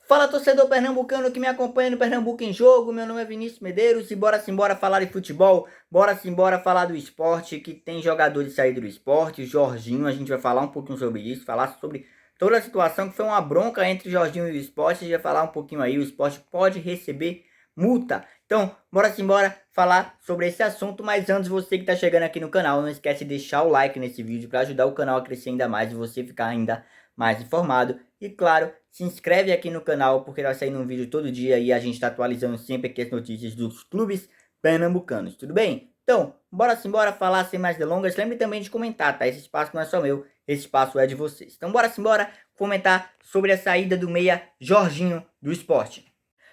Fala, torcedor pernambucano que me acompanha no Pernambuco em Jogo. Meu nome é Vinícius Medeiros e bora simbora falar de futebol. Bora simbora falar do esporte, que tem jogador de saída do esporte. Jorginho, a gente vai falar um pouquinho sobre isso, falar sobre toda a situação que foi uma bronca entre o Jorginho e o esporte. A gente vai falar um pouquinho aí, o esporte pode receber multa. Então, bora simbora falar sobre esse assunto. Mas antes, você que está chegando aqui no canal, não esquece de deixar o like nesse vídeo para ajudar o canal a crescer ainda mais e você ficar ainda mais informado. E claro, se inscreve aqui no canal porque vai sair um vídeo todo dia e a gente está atualizando sempre aqui as notícias dos clubes pernambucanos, tudo bem? Então, bora simbora falar sem mais delongas. Lembre também de comentar, tá? Esse espaço não é só meu, esse espaço é de vocês. Então bora simbora comentar sobre a saída do meia Jorginho do Sport.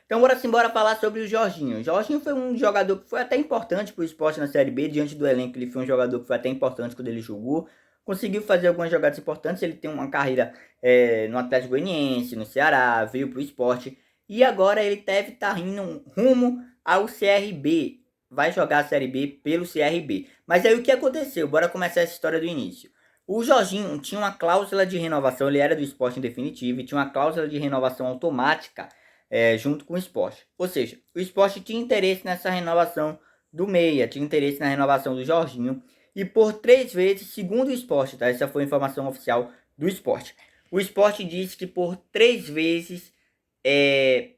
Então bora simbora falar sobre o Jorginho. O Jorginho foi um jogador que foi até importante para o Sport na Série B, diante do elenco ele foi um jogador que foi até importante quando ele jogou. Conseguiu fazer algumas jogadas importantes, ele tem uma carreira no Atlético Goianiense, no Ceará, veio para o Sport. E agora ele deve estar indo rumo ao CRB. Vai jogar a Série B pelo CRB. Mas aí o que aconteceu? Bora começar essa história do início. O Jorginho tinha uma cláusula de renovação, ele era do Sport em definitivo, e tinha uma cláusula de renovação automática junto com o Sport. Ou seja, o Sport tinha interesse nessa renovação do meia, tinha interesse na renovação do Jorginho. E por 3 vezes, segundo o Sport, tá? Essa foi a informação oficial do Sport. O Sport disse que por 3 vezes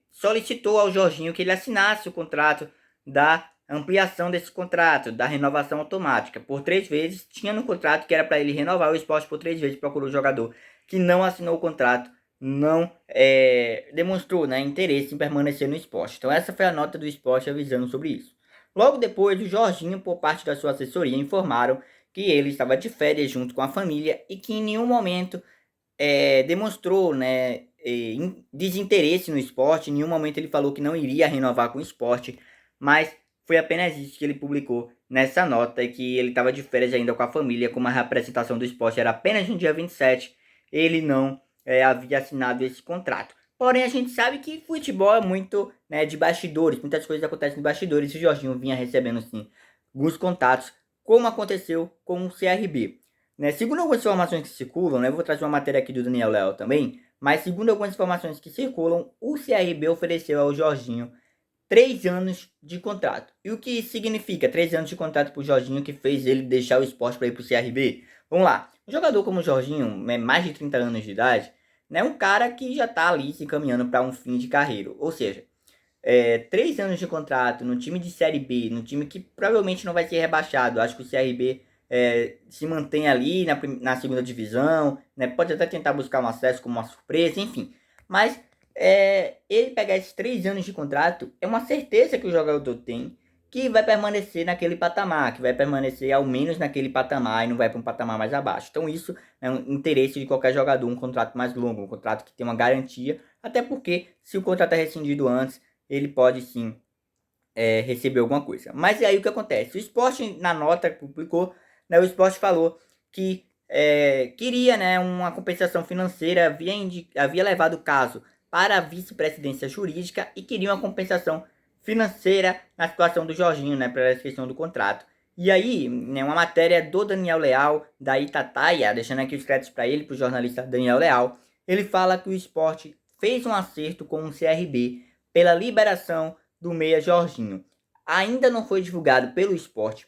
solicitou ao Jorginho que ele assinasse o contrato da ampliação desse contrato, da renovação automática. Por 3 vezes, tinha no contrato que era para ele renovar, o Sport por 3 vezes procurou o jogador que não assinou o contrato, não demonstrou, né, interesse em permanecer no Sport. Então essa foi a nota do Sport avisando sobre isso. Logo depois, o Jorginho, por parte da sua assessoria, informaram que ele estava de férias junto com a família e que em nenhum momento demonstrou, né, desinteresse no esporte. Em nenhum momento ele falou que não iria renovar com o esporte, mas foi apenas isso que ele publicou nessa nota, e que ele estava de férias ainda com a família, como a representação do esporte era apenas no dia 27, ele não havia assinado esse contrato. Porém, a gente sabe que futebol é muito, né, de bastidores, muitas coisas acontecem de bastidores, e o Jorginho vinha recebendo, sim, alguns contatos, como aconteceu com o CRB. Né, segundo algumas informações que circulam, né, eu vou trazer uma matéria aqui do Daniel Leal também, mas segundo algumas informações que circulam, o CRB ofereceu ao Jorginho 3 anos de contrato. E o que significa 3 anos de contrato para o Jorginho, que fez ele deixar o esporte para ir para o CRB? Vamos lá, um jogador como o Jorginho, mais de 30 anos de idade, né, um cara que já está ali se encaminhando para um fim de carreira. Ou seja, 3 anos de contrato no time de Série B, no time que provavelmente não vai ser rebaixado. Acho que o CRB se mantém ali na segunda divisão, né? Pode até tentar buscar um acesso como uma surpresa, enfim. Mas ele pegar esses 3 anos de contrato, é uma certeza que o jogador tem que vai permanecer naquele patamar, que vai permanecer ao menos naquele patamar e não vai para um patamar mais abaixo. Então isso é um interesse de qualquer jogador, um contrato mais longo, um contrato que tem uma garantia, até porque se o contrato é rescindido antes, ele pode sim receber alguma coisa. Mas e aí o que acontece? O Sport, na nota que publicou, né, o Sport falou que queria, né, uma compensação financeira, havia levado o caso para a vice-presidência jurídica e queria uma compensação financeira na situação do Jorginho, né, para a questão do contrato. E aí, né, uma matéria do Daniel Leal, da Itataia, deixando aqui os créditos para ele, para o jornalista Daniel Leal, ele fala que o Sport fez um acerto com o CRB pela liberação do meia Jorginho. Ainda não foi divulgado pelo Sport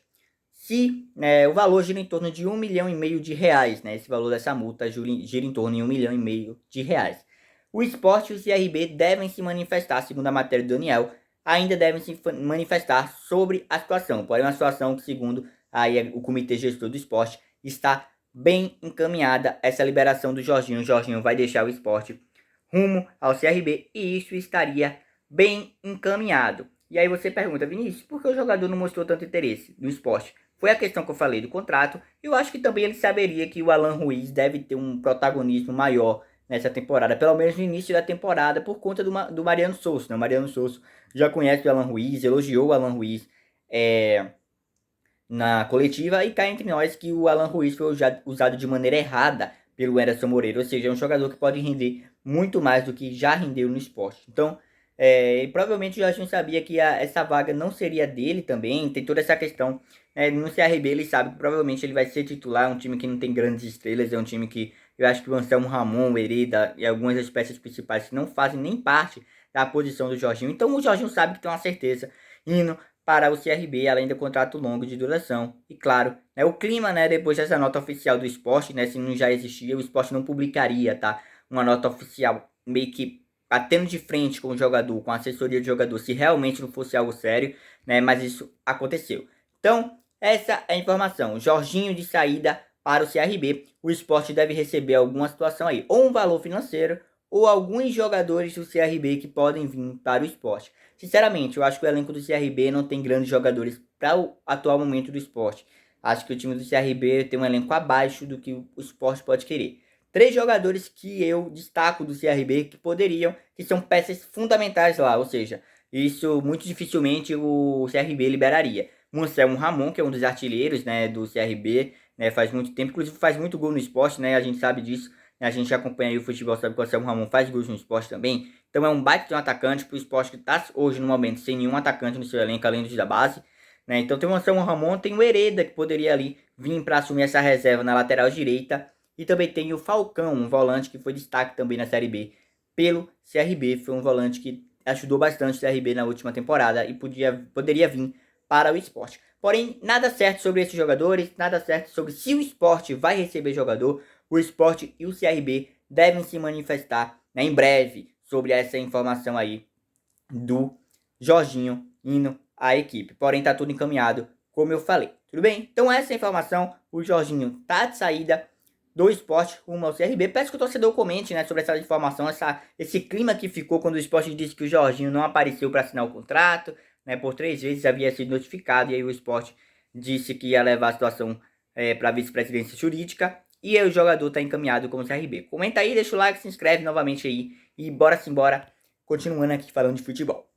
se o valor gira em torno de 1,5 milhão de reais, né? Esse valor dessa multa gira em torno de 1,5 milhão de reais. O Sport e o CRB devem se manifestar, segundo a matéria do Daniel, ainda devem se manifestar sobre a situação. Porém, uma situação que, segundo aí, o comitê gestor do Sport, está bem encaminhada essa liberação do Jorginho. O Jorginho vai deixar o Sport rumo ao CRB e isso estaria bem encaminhado. E aí você pergunta, Vinícius, por que o jogador não mostrou tanto interesse no esporte? Foi a questão que eu falei do contrato. Eu acho que também ele saberia que o Alan Ruiz deve ter um protagonismo maior nessa temporada, pelo menos no início da temporada, por conta do Mariano Souza. Né? O Mariano Souza já conhece o Alan Ruiz, elogiou o Alan Ruiz na coletiva, e cá entre nós que o Alan Ruiz foi usado de maneira errada pelo Anderson Moreira, ou seja, é um jogador que pode render muito mais do que já rendeu no esporte. Então, provavelmente o Jorginho sabia que essa vaga não seria dele também, tem toda essa questão. No CRB ele sabe que provavelmente ele vai ser titular, um time que não tem grandes estrelas, é um time que Eu acho que o Anselmo Ramon, o Hereda e algumas das peças principais que não fazem nem parte da posição do Jorginho. Então o Jorginho sabe que tem uma certeza indo para o CRB, além do contrato longo de duração. E claro, né, o clima, né, depois dessa nota oficial do esporte, né, se não já existia, o esporte não publicaria, tá? Uma nota oficial meio que batendo de frente com o jogador, com a assessoria do jogador, se realmente não fosse algo sério, né? Mas isso aconteceu. Então, essa é a informação. Jorginho de saída para o CRB. O esporte deve receber alguma situação aí, ou um valor financeiro, ou alguns jogadores do CRB que podem vir para o esporte. Sinceramente, eu acho que o elenco do CRB não tem grandes jogadores para o atual momento do esporte. Acho que o time do CRB tem um elenco abaixo do que o esporte pode querer. 3 jogadores que eu destaco do CRB que poderiam, que são peças fundamentais lá, ou seja, isso muito dificilmente o CRB liberaria. O Anselmo Ramon, que é um dos artilheiros, né, do CRB, né, faz muito tempo, inclusive faz muito gol no esporte, né, a gente sabe disso, né, a gente acompanha aí o futebol, sabe que o Anselmo Ramon faz gols no esporte também, então é um baita de um atacante para o esporte que está hoje no momento sem nenhum atacante no seu elenco, além dos da base, né, então tem o Anselmo Ramon, tem o Hereda, que poderia ali vir para assumir essa reserva na lateral direita, e também tem o Falcão, um volante que foi destaque também na Série B pelo CRB. Foi um volante que ajudou bastante o CRB na última temporada e poderia vir para o esporte. Porém, nada certo sobre esses jogadores, nada certo sobre se o esporte vai receber jogador. O esporte e o CRB devem se manifestar, né, em breve sobre essa informação aí do Jorginho indo à equipe. Porém, tá tudo encaminhado, como eu falei. Tudo bem? Então essa é a informação. O Jorginho tá de saída do esporte rumo ao CRB. Peço que o torcedor comente, né, sobre essa informação, esse clima que ficou quando o esporte disse que o Jorginho não apareceu para assinar o contrato, né, por 3 vezes havia sido notificado, e aí o esporte disse que ia levar a situação para a vice-presidência jurídica, e aí o jogador está encaminhado como CRB. Comenta aí, deixa o like, se inscreve novamente aí, e bora simbora, continuando aqui falando de futebol.